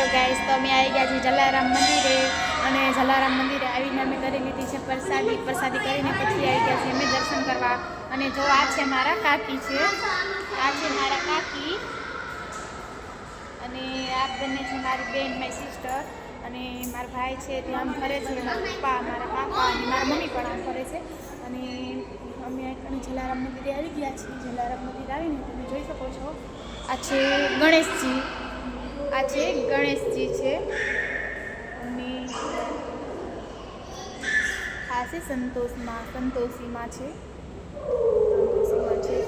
guys તો અમે આવી ગયા છીએ જલારામ મંદિરે અને જલારામ મંદિરે આવીને અમે કરી લીધી છે પ્રસાદી કરીને પછી આવી ગયા છીએ અમે દર્શન કરવા અને જો આ છે મારા કાકી છે અને આ બંને છે મારી બેન મારી સિસ્ટર અને મારા ભાઈ છે તે આમ ફરે છે મારા પપ્પા મારા કાકા અને મારા મમ્મી પણ આમ ફરે છે અને અમે જલારામ મંદિરે આવી ગયા છીએ જલારામ મંદિર આવીને તમે જોઈ શકો છો આ છે ગણેશજી છે અને આ છે સંતોષીમાં છે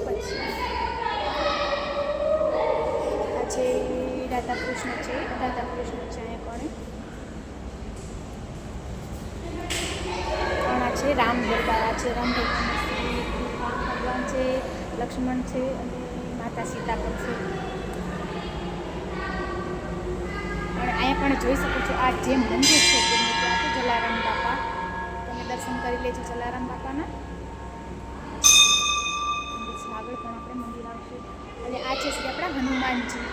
પછી આ છે રાધાકૃષ્ણ છે અહીંયા કોણે આ છે રામ ભગવાન છે લક્ષ્મણ છે અને માતા સીતા પણ છે અને અહીંયા પણ જોઈ શકો છો આ જે મંદિર છે તેનું ત્યાં છે જલારામ બાપા તમે દર્શન કરી લેજો જલારામ બાપાના પછી આગળ પણ આપણે મંદિર આવશે અને આ છે આપણા હનુમાનજી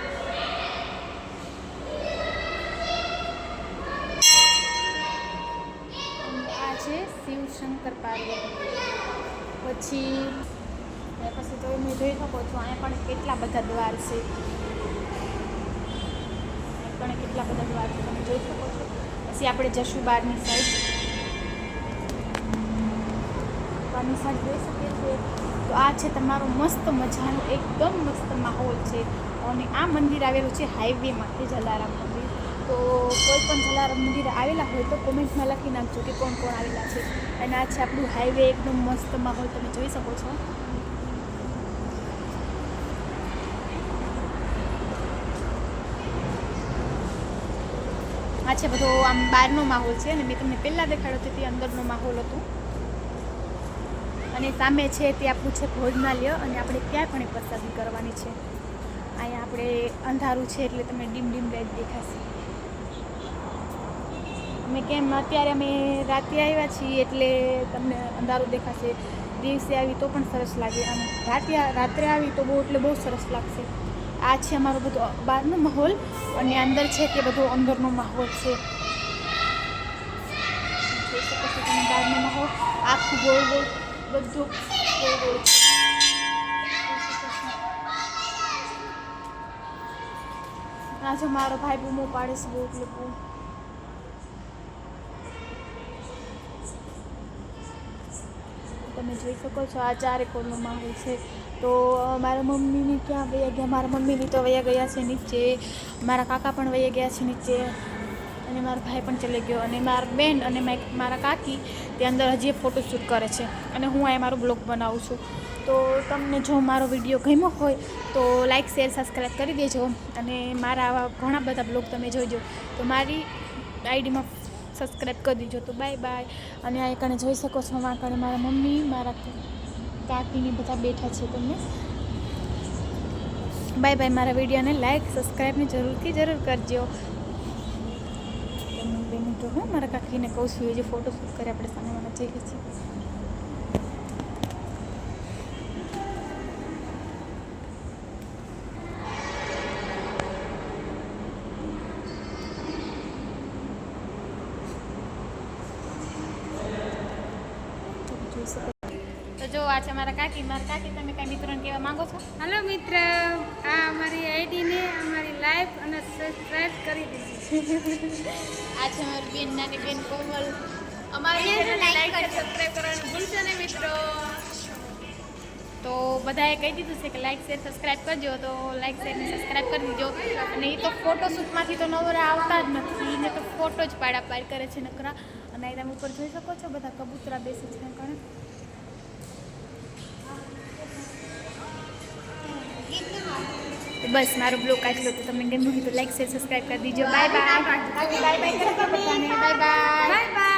આ છે શિવ શંકર પાર્વતી પછી તો તમે જોઈ શકો છો અહીંયા પણ કેટલા બધા દ્વાર છે તમે જોઈ શકો છો પછી આપણે જશું બહારની સાઈડ જોઈ શકીએ છીએ તો આ છે તમારો મસ્ત મજાનો એકદમ મસ્ત માહોલ છે અને આ મંદિર આવેલું છે હાઈવેમાં તે જલારામ મંદિર તો કોઈ પણ જલારામ મંદિર આવેલા હોય તો કોમેન્ટમાં લખી નાખજો કે કોણ આવેલા છે અને આ છે આપણું હાઈવે એકદમ મસ્ત માહોલ તમે જોઈ શકો છો આ છે બધો આમ બહારનો માહોલ છે અને મેં તમને પહેલાં દેખાડ્યો હતો તે અંદરનો માહોલ હતો અને સામે છે તે આપણું છે ભોજનાલય અને આપણે ક્યાં પણ પ્રસાદી કરવાની છે અહીંયા આપણે અંધારું છે એટલે તમને ડીમ લાઈટ દેખાશે અત્યારે અમે રાતે આવ્યા છીએ એટલે તમને અંધારું દેખાશે દિવસે આવી તો પણ સરસ લાગે અને રાત્રે આવી તો બહુ સરસ લાગશે આ છે અમારો બધો બહારનો માહોલ અને અંદર છે તે બધો અંદરનો માહોલ છે જોઈ શકો છો તમે બહારનો માહોલ આખું ગોળ બધું ગોળ છે આ જો મારો ભાઈ બૂમો પાડે છે બહુ લોકો તમે જોઈ શકો છો આ ચારેકોરનો માહોલ છે તો મારા મમ્મીની ક્યાં વયા ગયા મારા મમ્મીની તો વયા ગયા છે નીચે મારા કાકા પણ વયા ગયા છે નીચે અને મારો ભાઈ પણ ચલે ગયો અને મારા બેન અને મારા કાકી તે અંદર હજી ફોટોશૂટ કરે છે અને હું અહીંયા મારો બ્લોગ બનાવું છું તો તમને જો મારો વિડીયો ગમ્યો હોય તો લાઇક શેર સબસ્ક્રાઈબ કરી દેજો અને મારા આવા ઘણા બધા બ્લોગ તમે જોઈજો તો મારી આઈડીમાં સબસ્ક્રાઈબ કરી દીજો તો બાય અને આ કણે જોઈ શકો છો આ કણે મારા મમ્મી મારા કાકીની બધા બેઠા છે તમને બાય મારા વિડીયોને લાઈક સબસ્ક્રાઈબને જરૂર કરજો તો હું મારા કાકીને કહું છું જે ફોટોશૂટ કરે આપણે સામેવાળા જઈએ છીએ તો જો આ છે મારા કાકી તમે કઈ મિત્રોને કહેવા માંગો છો હેલો મિત્ર આ અમારી આઈડીને અમારી લાઈક અને સબસ્ક્રાઇબ કરી દીધી આ છે મારી બેન નાની બેન કોમલ અમારી લાઈક અને સબસ્ક્રાઇબ કરવાનું ભૂલશો નહીં મિત્રો તો બધાએ કહી દીધું છે કે લાઈક શેર સબસ્ક્રાઈબ કરજો તો લાઈક શેર ને સબસ્ક્રાઈબ કરી દીજો અને એ તો ફોટોશૂટમાંથી તો નવરા આવતા જ નથી એને તો ફોટો જ પાડ કરે છે નકરા અને તમે ઉપર જોઈ શકો છો બધા કબૂતરા બેસે છે કારણ બસ મારો બ્લોગ આટલો તો તમને ગમ્યું હોય તો લાઈક શેર સબસ્ક્રાઈબ કરી દીજો બાય બાય કરી દો બધાને બાય બાય